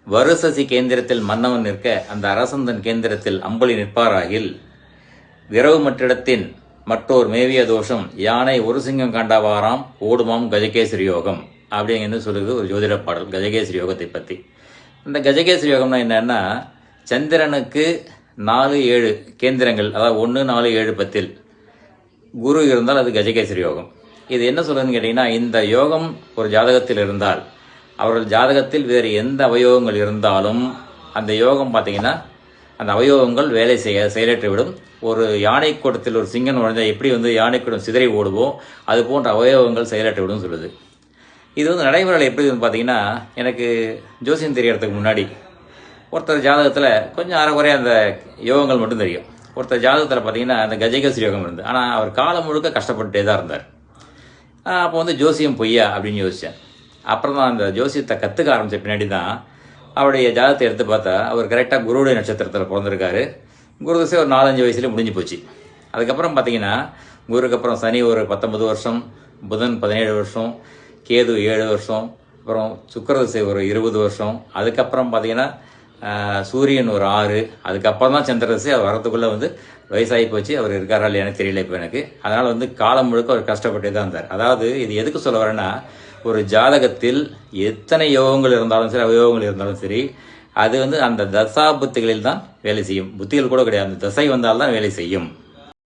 வருசசி கேந்திரத்தில் மன்னவன் நிற்க அந்த அரசந்தன் கேந்திரத்தில் அம்புலி நிற்பாராகில் விரவு மற்றிடத்தின் மற்றோர் மேவிய தோஷம் யானை ஒரு சிங்கம் காண்டாவாராம் ஓடுமாம் கஜகேசரி யோகம் அப்படிங்கிறது சொல்லுது ஒரு ஜோதிட பாடல் கஜகேசரி யோகத்தை பற்றி. இந்த கஜகேசரி யோகம்னா என்னன்னா, சந்திரனுக்கு 4-7 கேந்திரங்கள், அதாவது 1, 4, 7, 10 குரு இருந்தால் அது கஜகேசரி யோகம். இது என்ன சொல்லுதுன்னு கேட்டிங்கன்னா, இந்த யோகம் ஒரு ஜாதகத்தில் இருந்தால் அவர்கள் ஜாதகத்தில் வேறு எந்த அவயோகங்கள் இருந்தாலும் அந்த யோகம் பார்த்தீங்கன்னா அந்த அவயோகங்கள் வேலை செயலற்றுவிடும். ஒரு யானை கூட்டத்தில் ஒரு சிங்கம் நுழைஞ்சால் எப்படி யானை கூட்டம் சிதறி ஓடுவோ அது போன்ற அவயோகங்கள் செயலற்றுவிடும் சொல்லுது. இது நடைமுறையில் எப்படி பார்த்தீங்கன்னா, எனக்கு ஜோசியம் தெரியறதுக்கு முன்னாடி ஒருத்தர் ஜாதகத்தில் கொஞ்சம் அரைக்குறைய அந்த யோகங்கள் மட்டும் தெரியும். ஒருத்தர் ஜாதகத்தில் பார்த்தீங்கன்னா அந்த கஜகேசரி யோகம் இருந்து, ஆனால் அவர் காலம் முழுக்க கஷ்டப்பட்டுட்டே தான் இருந்தார். அப்போ ஜோசியம் பொய்யா அப்படின்னு யோசித்தேன். அப்புறம் தான் அந்த ஜோசியத்தை கற்றுக்க ஆரம்பித்த பின்னாடி தான் அவருடைய ஜாதகத்தை எடுத்து பார்த்தா அவர் கரெக்டாக குருவுடைய நட்சத்திரத்தில் பிறந்திருக்காரு. குரு திசை ஒரு 4-5 வயசுலேயே முடிஞ்சு போச்சு. அதுக்கப்புறம் பார்த்தீங்கன்னா குருக்கு அப்புறம் சனி ஒரு 19 வருஷம், புதன் 17 வருஷம், கேது 7 வருஷம், அப்புறம் சுக்கிர திசை ஒரு 20 வருஷம், அதுக்கப்புறம் பார்த்தீங்கன்னா சூரியன் ஒரு 6, அதுக்கப்புறம் தான் சந்திர திசை. அவர் வரத்துக்குள்ளே வயசாகி போச்சு. அவர் இருக்காரா இல்லையானு தெரியல இப்போ எனக்கு. அதனால் காலம் முழுக்க அவர் கஷ்டப்பட்டே தான் இருந்தார். அதாவது இது எதுக்கு சொல்ல வரேன்னா, ஒரு ஜாதகத்தில் எத்தனை யோகங்கள் இருந்தாலும் சரி அவயோகங்கள் இருந்தாலும் சரி அது அந்த தசா புத்திகளில் தான் வேலை செய்யும். புத்திகள் கூட கிடையாது, அந்த தசை வந்தால்தான் வேலை செய்யும்.